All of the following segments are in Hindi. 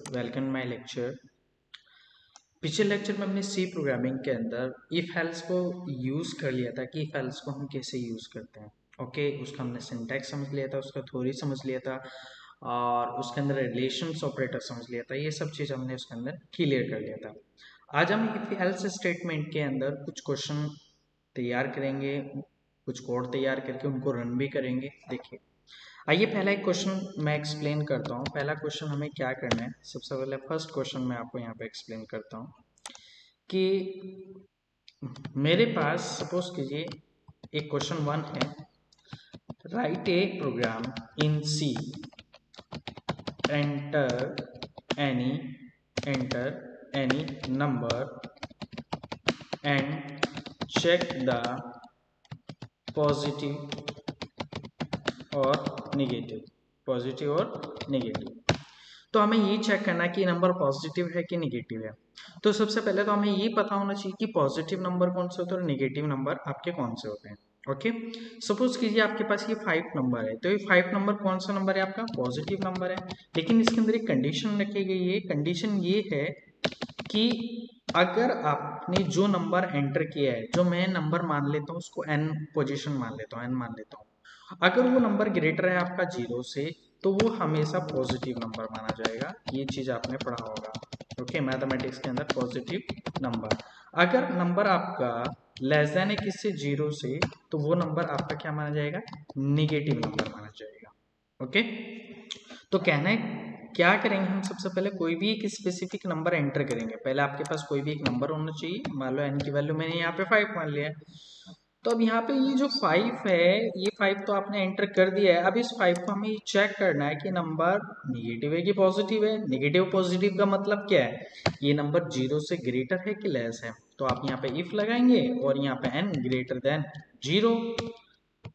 Welcome my lecture. पिछले लेक्चर में हमने सी प्रोग्रामिंग के अंदर इफ एल्स को यूज़ कर लिया था कि इफ एल्स को हम कैसे यूज़ करते हैं। ओके, उसका हमने सिंटैक्स समझ लिया था, उसका थ्योरी समझ लिया था और उसके अंदर रिलेशंस ऑपरेटर समझ लिया था। ये सब चीज़ हमने उसके अंदर क्लियर कर लिया था। आज हम इफ एल्स स्टेटमेंट के अंदर कुछ क्वेश्चन तैयार करेंगे, कुछ कोड तैयार करके उनको रन भी करेंगे। देखिए, आइए पहला एक क्वेश्चन मैं एक्सप्लेन करता हूँ। पहला क्वेश्चन हमें क्या करना है, सबसे पहले फर्स्ट क्वेश्चन मैं आपको यहाँ पे एक्सप्लेन करता हूँ कि मेरे पास सपोज कीजिए एक क्वेश्चन 1 है, write a program in C, enter any any number and check the positive और नेगेटिव, पॉजिटिव और नेगेटिव। तो हमें ये चेक करना है कि नंबर पॉजिटिव है कि नेगेटिव है। तो सबसे पहले तो हमें ये पता होना चाहिए कि पॉजिटिव नंबर कौन से होते हैं और नेगेटिव नंबर आपके कौन से होते हैं। ओके, सपोज कीजिए आपके पास ये 5 नंबर है, तो ये 5 नंबर कौन सा नंबर है, आपका पॉजिटिव नंबर है। लेकिन इसके अंदर एक कंडीशन रखी गई है। कंडीशन ये है कि अगर आपने जो नंबर एंटर किया है, जो मैं नंबर मान लेता हूँ उसको n पोजीशन मान लेता हूँ, n मान लेता हूँ, अगर वो नंबर ग्रेटर है आपका 0 से, तो वो हमेशा पॉजिटिव नंबर माना जाएगा। ये चीज आपने पढ़ा होगा। ओके, मैथमेटिक्स के अंदर पॉजिटिव नंबर। अगर नंबर आपका लेस देन है किससे, 0 से, तो वो नंबर आपका क्या माना जाएगा, निगेटिव नंबर माना जाएगा। ओके, तो कहना है क्या करेंगे हम, सबसे पहले कोई भी एक स्पेसिफिक नंबर एंटर करेंगे। पहले आपके पास कोई भी एक नंबर होना चाहिए। मान लो n की वैल्यू मैंने यहाँ पे 5 मान लिया है, तो अब यहाँ पे ये जो 5 है, ये 5 तो आपने एंटर कर दिया है। अब इस 5 को हमें चेक करना है कि नंबर निगेटिव है कि पॉजिटिव है। निगेटिव पॉजिटिव का मतलब क्या है, ये नंबर 0 से ग्रेटर है कि लेस है। तो आप यहाँ पे इफ लगाएंगे और यहाँ पे n greater than 0,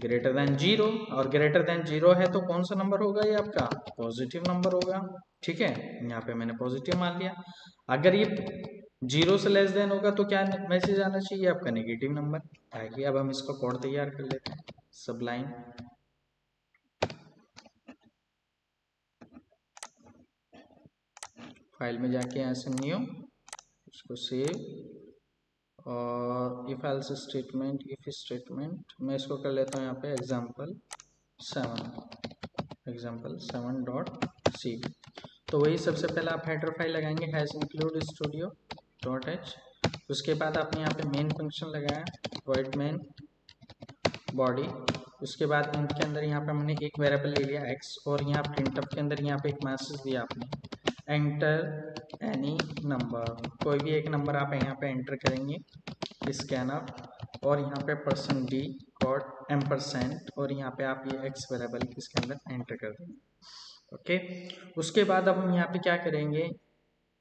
greater than 0, और ग्रेटर देन 0 है तो कौन सा नंबर होगा, ये आपका पॉजिटिव नंबर होगा। ठीक है, यहाँ पे मैंने पॉजिटिव मान लिया। अगर ये 0 से लेस देन होगा तो क्या मैसेज आना चाहिए, आपका नेगेटिव नंबर। आइए अब हम इसका कोड तैयार कर लेते हैं। सबलाइन फाइल में जाके यहाँ से न्यू, उसको सेव, और if else statement, if statement मैं इसको कर लेता हूँ यहाँ पे example7 डॉट सी। तो वही सबसे पहले आप हेडर फाइल लगाएंगे hash include studio dot H. उसके बाद आपने यहाँ पे मेन फंक्शन लगाया वॉइड मेन बॉडी। उसके बाद इंट के अंदर यहाँ पे हमने एक वेरिएबल ले लिया x, और यहाँ प्रिंटअप के अंदर यहाँ पे एक मैसेज दिया आपने, एंटर एनी नंबर, कोई भी एक नंबर आप यहाँ पे एंटर करेंगे, स्कैनर, और यहाँ पे %d और एम्परसेंट, और यहाँ पे आप ये x वेरिएबल इसके अंदर एंटर कर देंगे। ओके, उसके बाद अब हम यहाँ पे क्या करेंगे,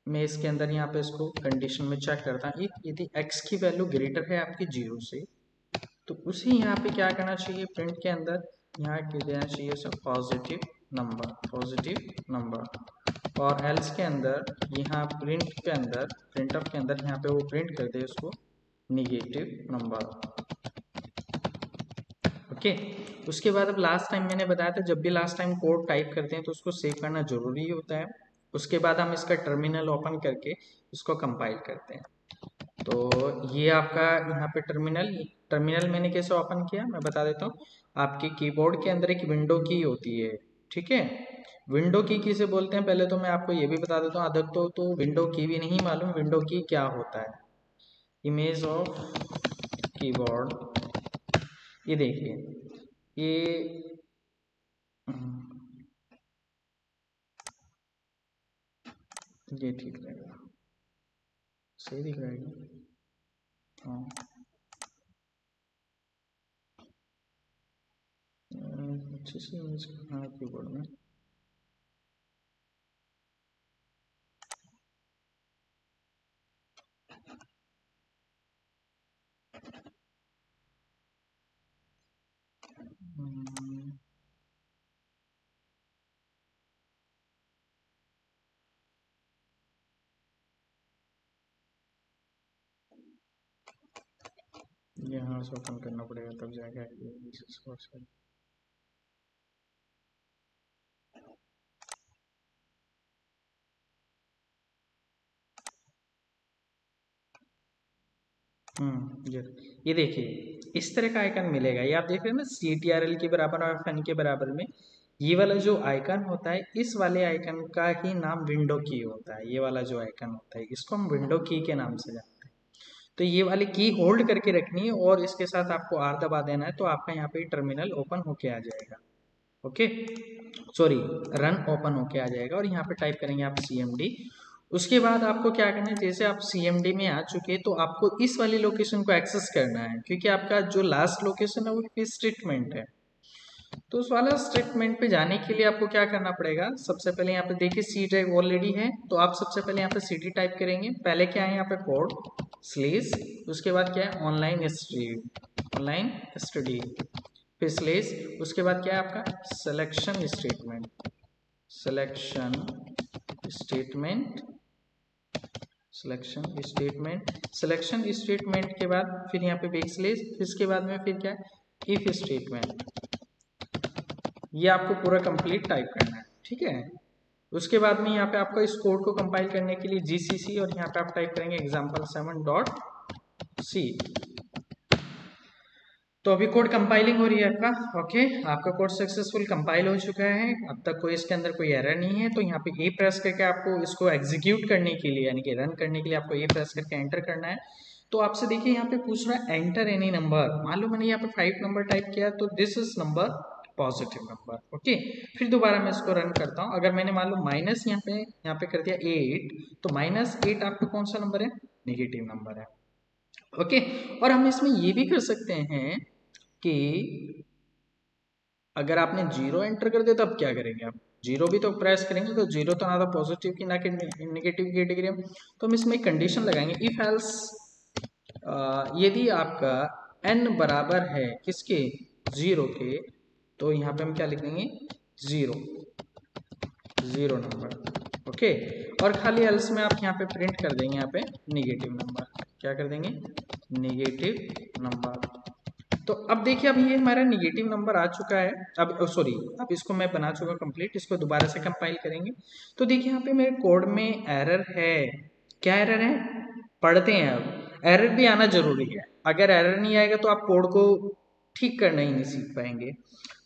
मैं इसके अंदर यहाँ पे इसको कंडीशन में चेक करता हूँ, यदि x की वैल्यू ग्रेटर है आपकी 0 से, तो उसी यहाँ पे क्या करना चाहिए, प्रिंट के अंदर यहाँ देना चाहिए सब पॉजिटिव नंबर, और एल्स के अंदर यहाँ प्रिंट के अंदर, प्रिंटअप के अंदर यहाँ पे वो प्रिंट कर दे उसको निगेटिव नंबर। ओके, उसके बाद अब लास्ट टाइम मैंने बताया था, जब भी लास्ट टाइम कोड टाइप करते हैं तो उसको सेव करना जरूरी होता है। उसके बाद हम इसका टर्मिनल ओपन करके इसको कंपाइल करते हैं। तो ये आपका यहाँ पे टर्मिनल मैंने कैसे ओपन किया मैं बता देता हूँ। आपके कीबोर्ड के अंदर एक विंडो की होती है, ठीक है, विंडो की किसे बोलते हैं पहले तो मैं आपको ये भी बता देता हूँ। अदर तो विंडो की भी नहीं मालूम विंडो की क्या होता है। इमेज ऑफ कीबोर्ड, ये देखिए, ये ये ठीक रहेगा, सही दिख रहा है। हाँ, अच्छे से इमेज, हाँ कीबोर्ड में यहाँ से ओपन करना पड़ेगा तब जाएगा। ये देखिए इस तरह का आइकन मिलेगा। ये आप देख रहे हैं ना, CTRL के बराबर और फन के बराबर में ये वाला जो आइकन होता है, इस वाले आइकन का ही नाम विंडो की होता है। ये वाला जो आइकन होता है इसको हम विंडो की के नाम से जानते हैं। तो ये वाली की होल्ड करके रखनी है और इसके साथ आपको R दबा देना है, तो आपका यहाँ पे टर्मिनल ओपन होके आ जाएगा। ओके, सॉरी, रन ओपन होके आ जाएगा और यहाँ पे टाइप करेंगे आप CMD। उसके बाद आपको क्या करना है, जैसे आप CMD में आ चुके तो आपको इस वाली लोकेशन को एक्सेस करना है, क्योंकि आपका जो लास्ट लोकेशन है वो स्टेटमेंट है। तो उस वाला स्टेटमेंट पे जाने के लिए आपको क्या करना पड़ेगा, सबसे पहले यहाँ पे देखिए C टाइप ऑलरेडी है, तो आप सबसे पहले यहाँ पे CD टाइप करेंगे। पहले क्या है यहाँ पे कोड स्लेस, उसके बाद क्या है ऑनलाइन स्टडी, फिर स्लेस, उसके बाद क्या है आपका सिलेक्शन स्टेटमेंट के बाद फिर यहाँ पे बैक स्लेस, इसके बाद में फिर क्या है इफ स्टेटमेंट। ये आपको पूरा कंप्लीट टाइप करना है, ठीक है। उसके बाद में यहाँ पे आपको इस कोड को कंपाइल करने के लिए GCC और यहाँ पे आप टाइप करेंगे example7.c। तो अभी कोड कंपाइलिंग हो रही है आपका। ओके, आपका कोड सक्सेसफुल कंपाइल हो चुका है, अब तक कोई इसके अंदर कोई एरर नहीं है। तो यहाँ पे A प्रेस करके आपको इसको एग्जीक्यूट करने के लिए यानी कि रन करने के लिए आपको A प्रेस करके एंटर करना है। तो आपसे देखिए यहाँ पे पूछ रहा है एंटर एनी नंबर। मान लो मैंने यहाँ पे 5 नंबर टाइप किया, तो this is number positive number. Okay, फिर दोबारा मैं इसको रन करता हूँ। अगर मैंने मान लो माइनस यहाँ पे कर दिया 8, तो -8 आपका कौन सा नंबर है, नेगेटिव नंबर है। ओके, और हम इसमें ये भी कर सकते हैं कि अगर आपने 0 एंटर कर दिया तब क्या करेंगे आप, 0 भी तो प्रेस करेंगे, तो 0 तो ना तो पॉजिटिव की ना कि नेगेटिव कैटेगरी में। तो हम इसमें कंडीशन लगाएंगे इफ एल्स, यदि आपका n बराबर है किसके, 0 के, तो यहाँ पे हम क्या लिख देंगे 0 नंबर। ओके, और खाली एल्स में आप यहाँ पे प्रिंट कर देंगे यहाँ पे नेगेटिव नंबर। क्या कर देंगे, नेगेटिव नंबर। तो अब देखिए अब ये हमारा नेगेटिव नंबर आ चुका है। अब सॉरी, अब इसको मैं बना चुका कंप्लीट, इसको दोबारा से कंपाइल करेंगे। तो देखिए यहाँ पे मेरे कोड में एरर है। क्या एरर है, पढ़ते हैं। अब एरर भी आना जरूरी है, अगर एरर नहीं आएगा तो आप कोड को ठीक करना ही नहीं सीख पाएंगे।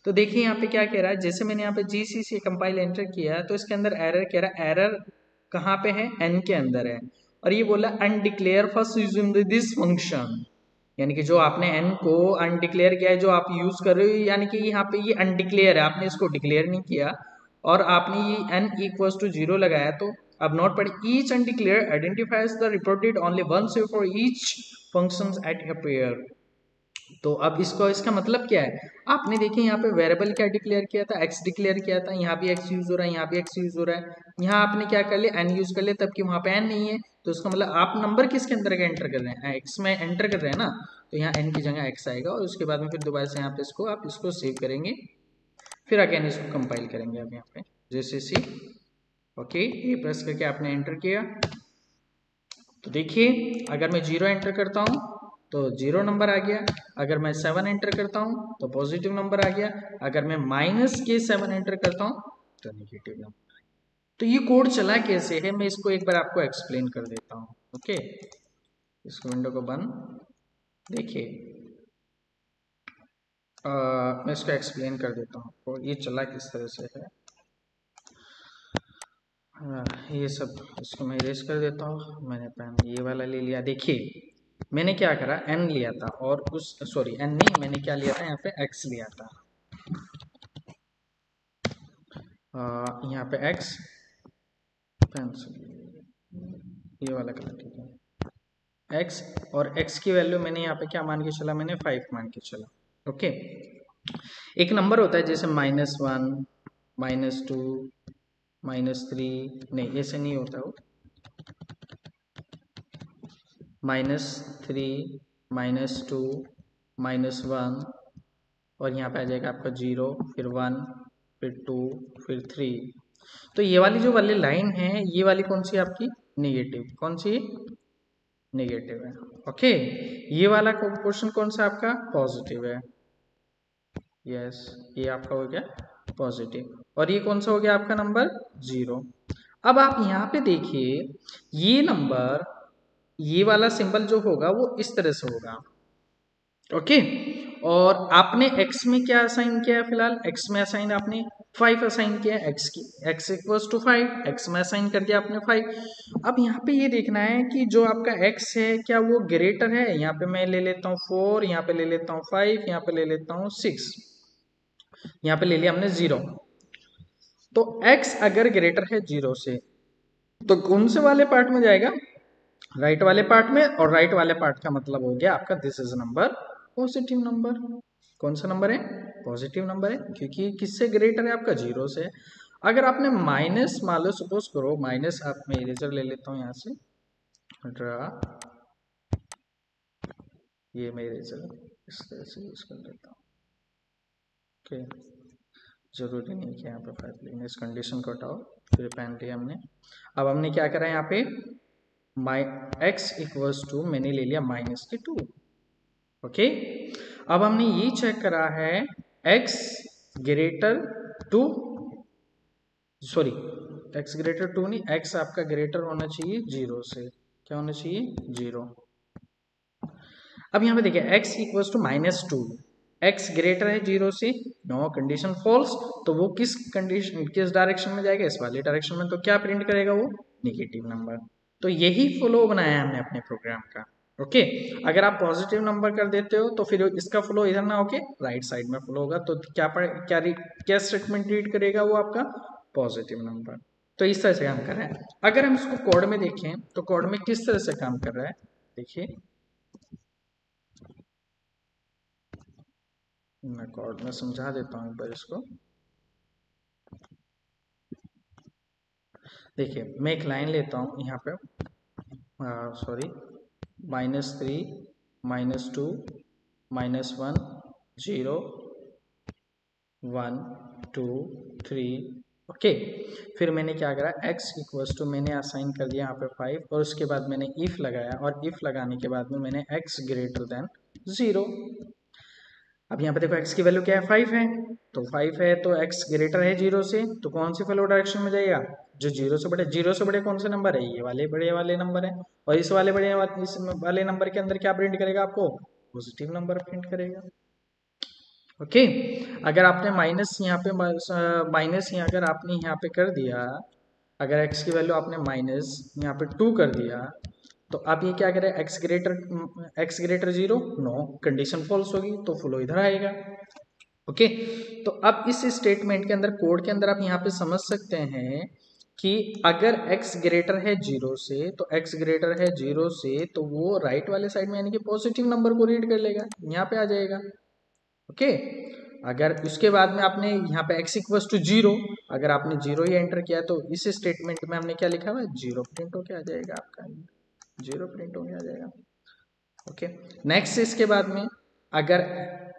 तो देखिए यहाँ पे क्या कह रहा है, जैसे मैंने यहाँ पे GCC कंपाइल एंटर किया तो इसके अंदर एरर कह रहा है, एरर कहाँ पे है, n के अंदर है। और ये बोला undeclared first using this function, यानी कि जो आपने n को अनडिक्लेयर किया है, जो आप यूज कर रहे हो, यानी कि यहाँ पे ये अनडिक्लेयर है, आपने इसको डिक्लेयर नहीं किया और आपने ये n इक्वल्स टू 0 लगाया। तो अब नोट पढ़े, each undeclared identifiers the reported only once for each functions it appear. तो अब इसको, इसका मतलब क्या है, आपने देखिए यहाँ पे वेरिएबल क्या डिक्लेयर किया था, x डिक्लेयर किया था, यहाँ भी x यूज हो रहा है, यहाँ भी x यूज हो रहा है, यहाँ आपने क्या कर लिया, n यूज कर लिया, तब कि वहाँ पे n नहीं है। तो इसका मतलब आप नंबर किसके अंदर का एंटर कर रहे हैं, x में एंटर कर रहे हैं ना, तो यहाँ n की जगह x आएगा। और उसके बाद में फिर दोबारा से यहाँ पे इसको आप इसको सेव करेंगे, फिर अगेन इसको कंपाइल करेंगे। अब यहाँ पे जैसे सी, ओके, A प्रेस करके आपने एंटर किया, तो देखिए अगर मैं 0 एंटर करता हूँ तो 0 नंबर आ गया, अगर मैं 7 एंटर करता हूँ तो पॉजिटिव नंबर आ गया, अगर मैं -7 एंटर करता हूँ तो नेगेटिव नंबर। तो ये कोड चला कैसे है, मैं इसको एक बार आपको एक्सप्लेन कर देता हूँ। ओके, इसको विंडो को बंद, देखिए मैं इसको एक्सप्लेन कर देता हूँ और ये चला किस तरह से है। ये सब इसको मैं इरेज कर देता हूँ। मैंने पेन ये वाला ले लिया, देखिए मैंने क्या करा, n लिया था और उस, सॉरी n नहीं, मैंने क्या लिया था यहाँ पे x लिया था। यहाँ पे x, पेंसिल ये वाला कलर, ठीक है, x, और x की वैल्यू मैंने यहाँ पे क्या मान के चला, मैंने 5 मान के चला। ओके, एक नंबर होता है जैसे -1, -2, -3, नहीं ऐसे नहीं होता वो, -3, -2, -1, और यहाँ पे आ जाएगा आपका 0, फिर 1, फिर 2, फिर 3। तो ये वाली जो वाली लाइन है, ये वाली कौन सी आपकी, नेगेटिव, कौन सी, नेगेटिव है। ओके, ये वाला क्वेश्चन कौन सा आपका, पॉजिटिव है। यस, ये आपका हो गया पॉजिटिव, और ये कौन सा हो गया आपका नंबर 0। अब आप यहाँ पे देखिए, ये नंबर ये वाला सिंबल जो होगा वो इस तरह से होगा। ओके, और आपने x में क्या असाइन किया है? फिलहाल x में असाइन आपने 5 असाइन किया है, x की x इक्वल्स टू 5, x में असाइन कर दिया आपने 5। अब यहाँ पे ये देखना है कि जो आपका x है क्या वो ग्रेटर है। यहाँ पे मैं ले लेता हूँ 4, यहाँ पे ले लेता हूँ 5, यहाँ पे ले लेता हूँ 6, यहाँ पे ले लिया हमने 0। तो x अगर ग्रेटर है 0 से तो कौन से वाले पार्ट में जाएगा? राइट वाले पार्ट में। और राइट वाले पार्ट का मतलब हो गया आपका this is number positive number. कौन सा नंबर है? पॉजिटिव नंबर है, क्योंकि किससे ग्रेटर है? आपका 0 से। अगर आपने माइनस मान लो, सपोज करो माइनस, आप मैं इरेजर ले लेता हूँ यहाँ से, ड्रा, ये मैं इरेजर इस तरह से यूज कर लेता हूँ। ओके, जरूरी नहीं कि यहाँ पे 5 लेना, इस कंडीशन को हटाओ, फिर पहन लिया हमने। अब हमने क्या करा है यहाँ पे, x इक्वल्स टू मैंने ले लिया माइनस के 2। ओके, अब हमने ये चेक करा है x greater two, sorry x greater two नहीं, x आपका ग्रेटर होना चाहिए 0 से। क्या होना चाहिए? 0। अब यहाँ पे देखिए x equals to minus 2, x greater है 0 से, नो, कंडीशन फॉल्स। तो वो किस कंडीशन, किस डायरेक्शन में जाएगा? इस वाले डायरेक्शन में। तो क्या प्रिंट करेगा वो? Negative number. तो यही फ्लो बनाया हमने अपने प्रोग्राम का। ओके, अगर आप पॉजिटिव नंबर कर देते हो तो फिर इसका फ्लो इधर ना होके राइट साइड में फ्लो होगा। तो क्या स्टेटमेंट रीड करेगा वो आपका? Positive number. तो इस तरह से काम कर रहा है। अगर हम इसको कोड में देखें तो कोड में किस तरह से काम कर रहा है देखिए, मैं कोड में समझा देता हूँ एक बार इसको। देखिए मैं एक लाइन लेता हूँ यहाँ पे, सॉरी, -3, -2, -1, 0, 1, 2, 3। ओके, फिर मैंने क्या करा, x इक्वल्स टू मैंने असाइन कर दिया यहाँ पे 5, और उसके बाद मैंने इफ लगाया, और इफ लगाने के बाद में मैंने x ग्रेटर देन 0। अब यहाँ पे देखो x की वैल्यू क्या है? 5 है। तो 5 है तो x ग्रेटर है 0 से, तो कौन सी फ्लो डायरेक्शन में जाएगा? जो 0 से बड़े। 0 से बड़े कौन से नंबर है? ये वाले बड़े वाले नंबर है। और इस वाले नंबर के अंदर क्या प्रिंट करेगा आपको? पॉजिटिव नंबर प्रिंट करेगा। ओके, अगर आपने माइनस यहाँ पे माइनस यहाँ अगर आपने यहाँ पे कर दिया, अगर x की वैल्यू आपने माइनस यहाँ पे 2 कर दिया, तो आप ये क्या करें, x greater 0, no, condition false होगी, तो फ्लो इधर आएगा। ओके, तो अब इस स्टेटमेंट के अंदर, कोड के अंदर आप यहाँ पे समझ सकते हैं कि अगर x ग्रेटर है 0 से, तो x ग्रेटर है 0 से तो वो राइट वाले साइड में यानी कि पॉजिटिव नंबर को रीड कर लेगा, यहाँ पे आ जाएगा। ओके, अगर उसके बाद में आपने यहाँ पे x इक्वल्स टू 0, अगर आपने 0 ही एंटर किया तो इस स्टेटमेंट में हमने क्या लिखा हुआ है? 0 प्रिंट होके आ जाएगा आपका, 0 प्रिंट होके आ जाएगा। ओके, नेक्स्ट इसके बाद में अगर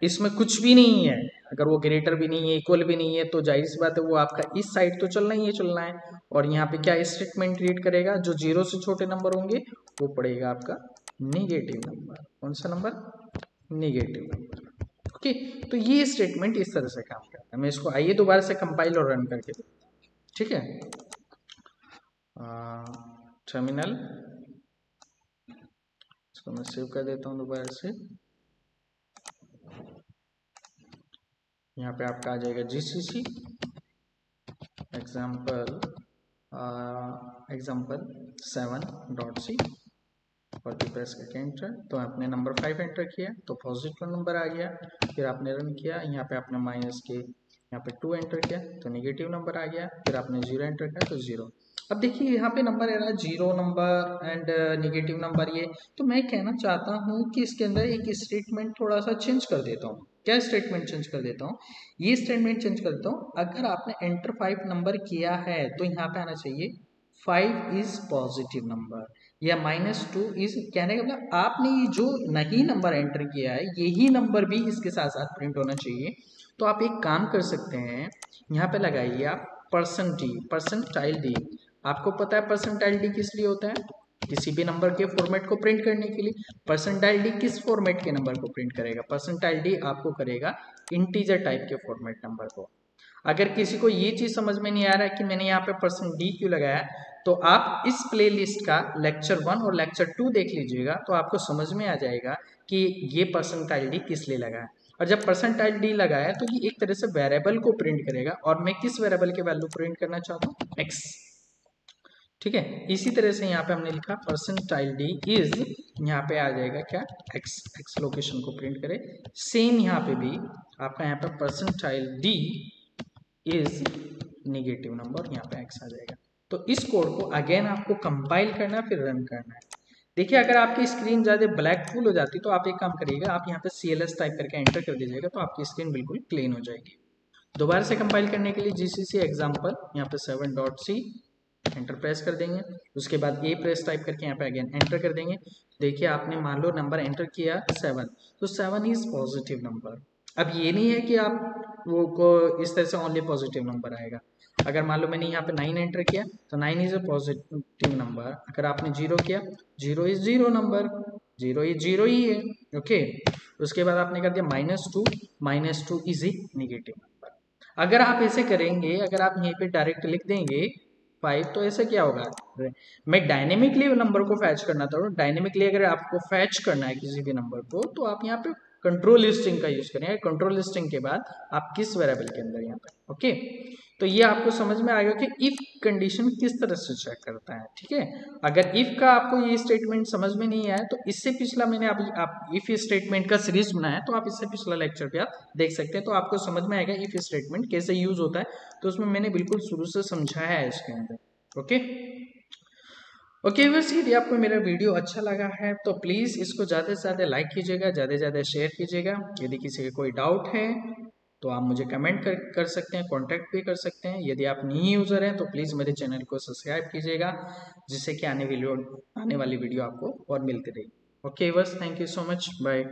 इसमें कुछ भी नहीं है, अगर वो ग्रेटर भी नहीं है, इक्वल भी नहीं है, तो जाहिर सी बात है वो आपका इस साइड तो चलना ही है, चलना है। और यहाँ पे क्या स्टेटमेंट रीड करेगा? जो 0 से छोटे नंबर होंगे वो पड़ेगा आपका निगेटिव नंबर। कौन सा नंबर? Negative number. ओके, तो ये स्टेटमेंट इस तरह से काम करता है। मैं इसको आइए दोबारा से कंपाइल और रन करके देखता हूँ, ठीक है। टर्मिनल, इसको मैं सेव कर देता हूँ दोबारा से। यहाँ पे आपका आ जाएगा GCC एग्जाम्पल 7.c और प्रेस करके एंटर। तो आपने नंबर 5 एंटर किया तो पॉजिटिव नंबर आ गया। फिर आपने रन किया, यहाँ पे आपने माइनस के यहाँ पे 2 एंटर किया तो नेगेटिव नंबर आ गया। फिर आपने 0 एंटर किया तो 0। अब देखिए यहाँ पे नंबर है ना 0 नंबर एंड नेगेटिव नंबर ये। तो मैं कहना चाहता हूँ कि इसके अंदर एक स्टेटमेंट थोड़ा सा चेंज कर देता हूँ। क्या स्टेटमेंट चेंज कर देता हूँ? ये स्टेटमेंट चेंज कर देता हूँ, अगर आपने एंटर 5 नंबर किया है तो यहाँ पे आना चाहिए 5 इज पॉजिटिव नंबर, या -2 इज, कहने का मतलब आपने ये जो नहीं नंबर एंटर किया है यही नंबर भी इसके साथ साथ प्रिंट होना चाहिए। तो आप एक काम कर सकते हैं, यहाँ पे लगाइए आप परसेंटाइल डी। आपको पता है परसेंटाइल डी किस लिए होता है? किसी भी नंबर के फॉर्मेट को प्रिंट करने के लिए। परसेंटाइल डी किस फॉर्मेट के नंबर को प्रिंट करेगा? परसेंटाइल डी आपको करेगा इंटीजर टाइप के फॉर्मेट नंबर को। अगर किसी को ये चीज समझ में नहीं आ रहा है कि मैंने यहाँ पे %d क्यों लगाया, तो आप इस प्लेलिस्ट का लेक्चर 1 और लेक्चर 2 देख लीजिएगा, तो आपको समझ में आ जाएगा कि ये परसेंटाइल डी किस लिए लगा है। और जब परसेंटाइल डी लगा है तो ये एक तरह से वेरिएबल को प्रिंट करेगा, और मैं किस वेरिएबल के वैल्यू प्रिंट करना चाहता हूँ, एक्स। ठीक है, इसी तरह से यहाँ पे हमने लिखा परसेंटाइल डी इज, यहाँ पे आ जाएगा क्या, एक्स, एक्स लोकेशन को प्रिंट करे। सेम यहाँ पे भी आपका यहाँ पे percentile D is negative number, यहाँ पे एक्स आ जाएगा। तो इस कोड को अगेन आपको कंपाइल करना है, फिर रन करना है। देखिए अगर आपकी स्क्रीन ज़्यादा ब्लैक फुल हो जाती तो आप एक काम करिएगा, आप यहाँ पे CLS टाइप करके एंटर कर दीजिएगा, तो आपकी स्क्रीन बिल्कुल क्लीन हो जाएगी। दोबारा से कंपाइल करने के लिए GCC एग्जाम्पल यहाँ पे 7.c एंटर प्रेस कर देंगे, उसके बाद ए प्रेस टाइप करके यहाँ पे अगेन एंटर कर देंगे। देखिए आपने मान लो नंबर एंटर किया 7, तो 7 इज पॉजिटिव नंबर। अब ये नहीं है कि आप वो को इस तरह से ओनली पॉजिटिव नंबर आएगा। अगर मान लो मैंने यहाँ पे 9 एंटर किया तो 9 इज अ पॉजिटिव नंबर। अगर आपने 0 किया, 0 इज 0 नंबर, 0 इज 0 ही है। ओके, उसके बाद आपने कर दिया -2, -2 इज ए नेगेटिव नंबर। अगर आप ऐसे करेंगे, अगर आप यहीं पे डायरेक्ट लिख देंगे 5, तो ऐसे क्या होगा, मैं डायनेमिकली नंबर को फैच करना था। डायनेमिकली अगर आपको फैच करना है किसी भी नंबर को, तो आप यहाँ पे कंट्रोल लिस्टिंग का यूज करें। कंट्रोल लिस्टिंग के बाद आप किस वेरिएबल के अंदर यहाँ पे, ओके। तो ये आपको समझ में आएगा कि इफ कंडीशन किस तरह से चेक करता है। ठीक है, अगर इफ का आपको ये स्टेटमेंट समझ में नहीं आया, तो इससे पिछला मैंने अभी आप इफ स्टेटमेंट का सीरीज बनाया, तो आप इससे पिछला लेक्चर पे आप देख सकते हैं, तो आपको समझ में आएगा इफ स्टेटमेंट कैसे यूज होता है। तो उसमें मैंने बिल्कुल शुरू से समझाया है इसके अंदर। ओके ओके बस, यदि आपको मेरा वीडियो अच्छा लगा है तो प्लीज़ इसको ज़्यादा से ज़्यादा लाइक कीजिएगा, ज़्यादा से ज़्यादा शेयर कीजिएगा। यदि किसी का कोई डाउट है तो आप मुझे कमेंट कर सकते हैं, कांटेक्ट भी कर सकते हैं। यदि आप न्यू यूज़र हैं तो प्लीज़ मेरे चैनल को सब्सक्राइब कीजिएगा, जिससे कि आने वाली वीडियो आपको और मिलती रहेगी। ओके बस, thank you so much, bye.